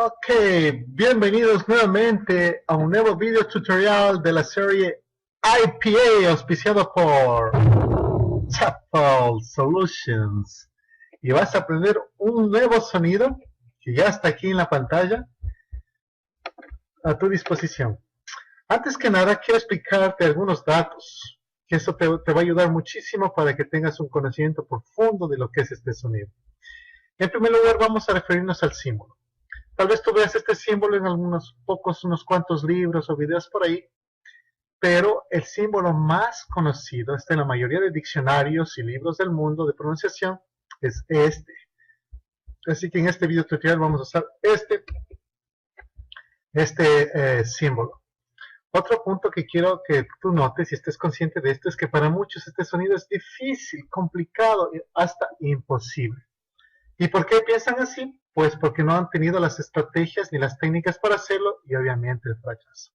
Ok, bienvenidos nuevamente a un nuevo video tutorial de la serie IPA auspiciado por Chapel Solutions. Y vas a aprender un nuevo sonido que ya está aquí en la pantalla a tu disposición. Antes que nada, quiero explicarte algunos datos, que eso te va a ayudar muchísimo para que tengas un conocimiento profundo de lo que es este sonido. En primer lugar, vamos a referirnos al símbolo. Tal vez tú veas este símbolo en unos cuantos libros o videos por ahí, pero el símbolo más conocido, está en la mayoría de diccionarios y libros del mundo de pronunciación, es este. Así que en este video tutorial vamos a usar este símbolo. Otro punto que quiero que tú notes y estés consciente de esto es que para muchos este sonido es difícil, complicado, hasta imposible. ¿Y por qué piensan así? Pues porque no han tenido las estrategias ni las técnicas para hacerlo y obviamente el fracaso.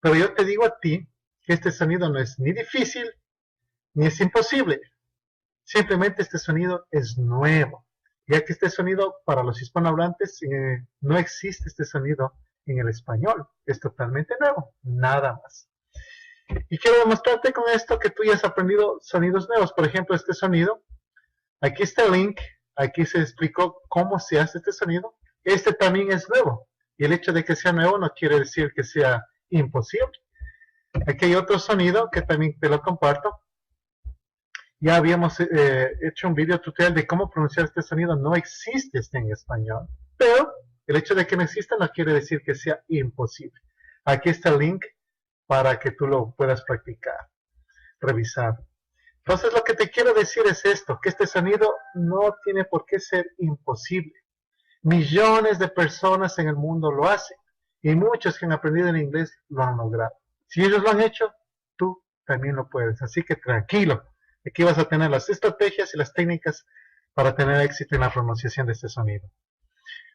Pero yo te digo a ti que este sonido no es ni difícil ni es imposible. Simplemente este sonido es nuevo, ya que este sonido para los hispanohablantes no existe este sonido en el español. Es totalmente nuevo, nada más. Y quiero demostrarte con esto que tú ya has aprendido sonidos nuevos. Por ejemplo, este sonido. Aquí está el link. Aquí se explicó cómo se hace este sonido. Este también es nuevo. Y el hecho de que sea nuevo no quiere decir que sea imposible. Aquí hay otro sonido que también te lo comparto. Ya habíamos hecho un video tutorial de cómo pronunciar este sonido. No existe este en español. Pero el hecho de que no exista no quiere decir que sea imposible. Aquí está el link para que tú lo puedas practicar, revisar. Entonces lo que te quiero decir es esto, que este sonido no tiene por qué ser imposible. Millones de personas en el mundo lo hacen y muchos que han aprendido en inglés lo han logrado. Si ellos lo han hecho, tú también lo puedes. Así que tranquilo, aquí vas a tener las estrategias y las técnicas para tener éxito en la pronunciación de este sonido.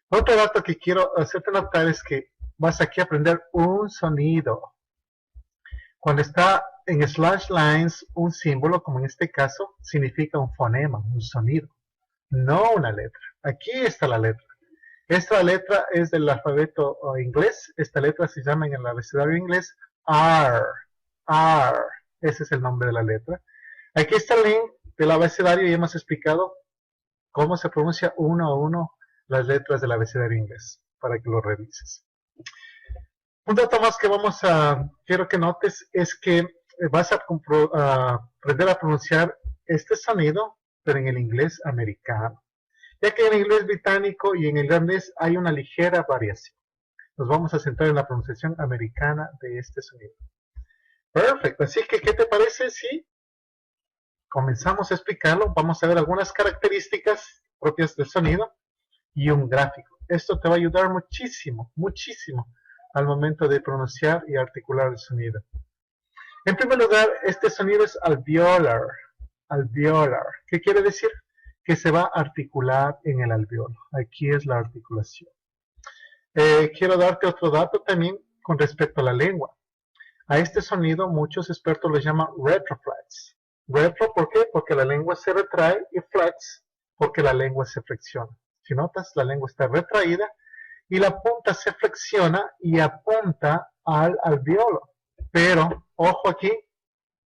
Otro dato que quiero hacerte notar es que vas aquí a aprender un sonido. Cuando está en slash lines, un símbolo, como en este caso, significa un fonema, un sonido, no una letra. Aquí está la letra. Esta letra es del alfabeto inglés. Esta letra se llama en el abecedario inglés R. R. Ese es el nombre de la letra. Aquí está el link del abecedario y hemos explicado cómo se pronuncia uno a uno las letras del abecedario inglés, para que lo revises. Un dato más que quiero que notes es que vas a aprender a pronunciar este sonido, pero en el inglés americano. Ya que en el inglés británico y en el irlandés hay una ligera variación. Nos vamos a centrar en la pronunciación americana de este sonido. Perfecto. Así que, ¿qué te parece si comenzamos a explicarlo? Vamos a ver algunas características propias del sonido y un gráfico. Esto te va a ayudar muchísimo, muchísimo al momento de pronunciar y articular el sonido. En primer lugar, este sonido es alveolar. Alveolar. ¿Qué quiere decir? Que se va a articular en el alveolo. Aquí es la articulación. Quiero darte otro dato también con respecto a la lengua. A este sonido muchos expertos lo llaman retroflex. Retro, ¿por qué? Porque la lengua se retrae, y flex porque la lengua se flexiona. Si notas, la lengua está retraída y la punta se flexiona y apunta al alveolo. Pero, ojo aquí,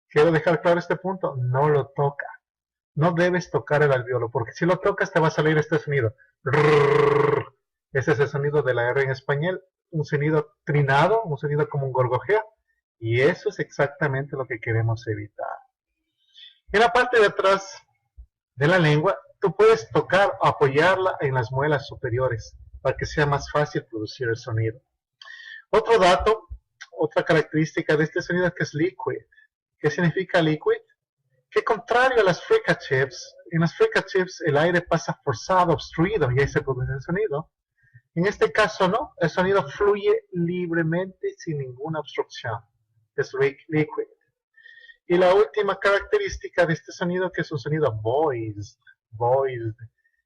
quiero dejar claro este punto, no lo toca. No debes tocar el alveolo, porque si lo tocas te va a salir este sonido. Ese es el sonido de la R en español, un sonido trinado, un sonido como un gorgojeo, y eso es exactamente lo que queremos evitar. En la parte de atrás de la lengua, tú puedes tocar o apoyarla en las muelas superiores, para que sea más fácil producir el sonido. Otro dato, otra característica de este sonido es que es liquid. ¿Qué significa liquid? Que contrario a las fricatives, en las fricatives el aire pasa forzado, obstruido, y ahí se produce el sonido. En este caso no, el sonido fluye libremente sin ninguna obstrucción. Es liquid. Y la última característica de este sonido que es un sonido voiced. Voiced.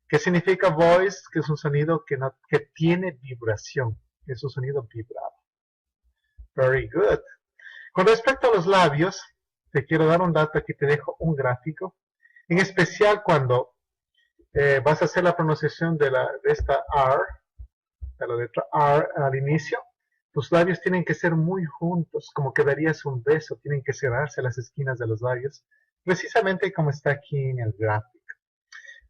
¿Qué significa voice? Que es un sonido que tiene vibración. Es un sonido vibrado. Very good. Con respecto a los labios, te quiero dar un dato, aquí te dejo un gráfico. En especial cuando vas a hacer la pronunciación de esta R, a la letra R al inicio, tus labios tienen que ser muy juntos, como que darías un beso, tienen que cerrarse las esquinas de los labios, precisamente como está aquí en el gráfico.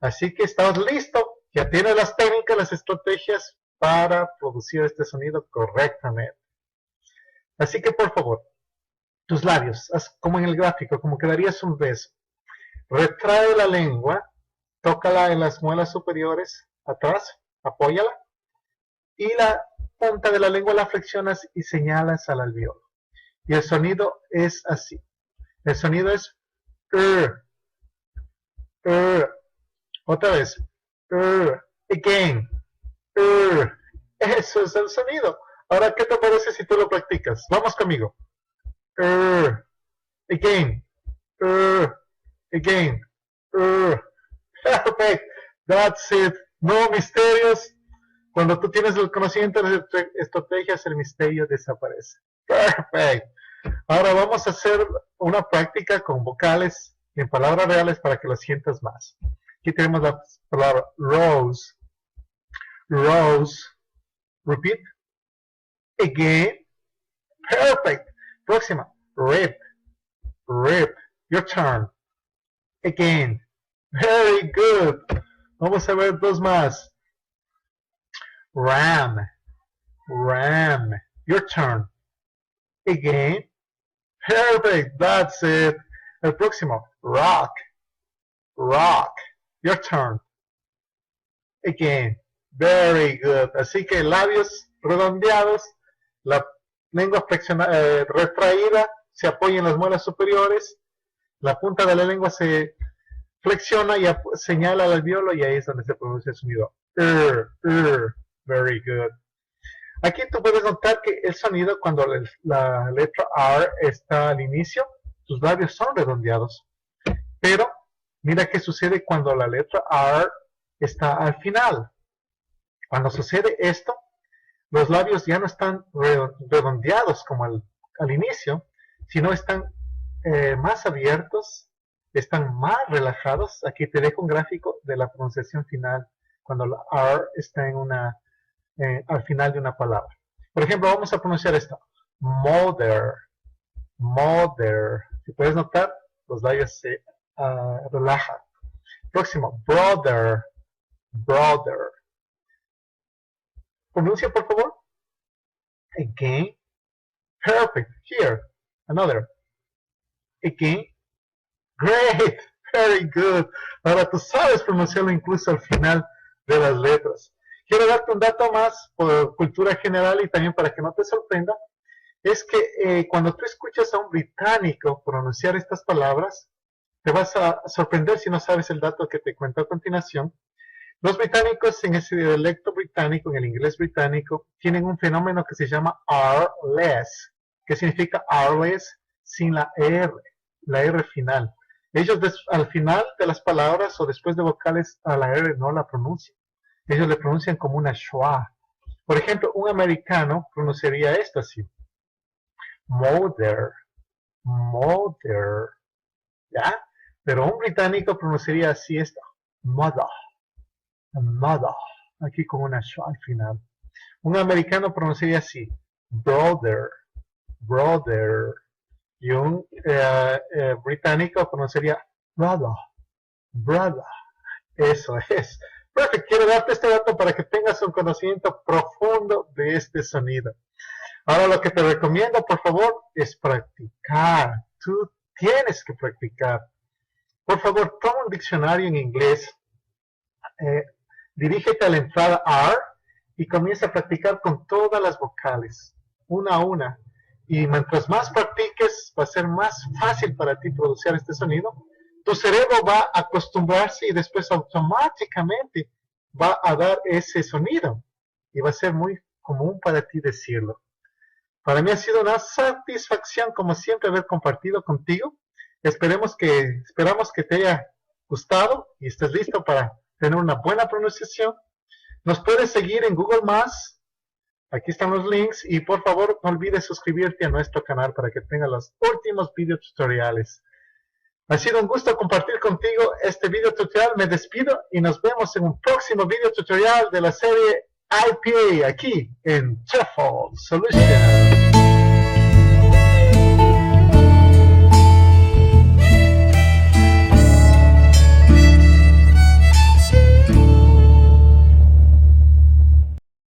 Así que estás listo, ya tienes las técnicas, las estrategias para producir este sonido correctamente. Así que por favor, tus labios, haz como en el gráfico, como que darías un beso. Retrae la lengua, tócala en las muelas superiores, atrás, apóyala, y la punta de la lengua la flexionas y señalas al alveolo. Y el sonido es así. El sonido es otra vez, again, eso es el sonido. Ahora, ¿qué te parece si tú lo practicas? Vamos conmigo. Again, again, perfect, that's it. No misterios. Cuando tú tienes el conocimiento de las estrategias, el misterio desaparece. Perfect. Ahora vamos a hacer una práctica con vocales en palabras reales para que lo sientas más. Aquí tenemos la palabra rose, rose, repeat, again, perfect. Próxima, rip, rip, your turn, again, very good. Vamos a ver dos más. Ram, ram, your turn, again, perfect, that's it. El próximo, rock, rock, your turn, again, very good. Así que labios redondeados, la lengua retraída, se apoya en las muelas superiores, la punta de la lengua se flexiona y señala al alveolo y ahí es donde se pronuncia el sonido. Very good. Aquí tú puedes notar que el sonido cuando la letra R está al inicio, tus labios son redondeados. Pero mira qué sucede cuando la letra R está al final. Cuando sucede esto, los labios ya no están redondeados como al inicio, sino están más abiertos, están más relajados. Aquí te dejo un gráfico de la pronunciación final cuando la R está al final de una palabra. Por ejemplo, vamos a pronunciar esto. Mother, mother. Si puedes notar, los labios se relajan. Próximo, brother, brother. Pronuncia, por favor. Again. Perfect. Here. Another. Again. Great. Very good. Ahora tú sabes pronunciarlo incluso al final de las letras. Quiero darte un dato más por cultura general y también para que no te sorprenda. Es que cuando tú escuchas a un británico pronunciar estas palabras, te vas a sorprender si no sabes el dato que te cuento a continuación. Los británicos en ese dialecto británico, en el inglés británico, tienen un fenómeno que se llama R-less, que significa R-less sin la R final. Ellos al final de las palabras o después de vocales a la R no la pronuncian. Ellos le pronuncian como una schwa. Por ejemplo, un americano pronunciaría esto así. Mother, mother, ¿ya? Pero un británico pronunciaría así esto. Mother, mother, aquí con una schwa al final. Un americano pronunciaría así. Brother, brother. Y un británico pronunciaría brother, brother. Eso es. Perfecto, quiero darte este dato para que tengas un conocimiento profundo de este sonido. Ahora lo que te recomiendo, por favor, es practicar. Tú tienes que practicar. Por favor, toma un diccionario en inglés, dirígete a la entrada R y comienza a practicar con todas las vocales, una a una. Y mientras más practiques, va a ser más fácil para ti producir este sonido. Tu cerebro va a acostumbrarse y después automáticamente va a dar ese sonido. Y va a ser muy común para ti decirlo. Para mí ha sido una satisfacción, como siempre, haber compartido contigo. Esperamos que te haya gustado y estés listo para tener una buena pronunciación. Nos puedes seguir en Google+. Aquí están los links y por favor no olvides suscribirte a nuestro canal para que tengas los últimos video tutoriales. Ha sido un gusto compartir contigo este video tutorial. Me despido y nos vemos en un próximo video tutorial de la serie IPA aquí en Truffle Solutions.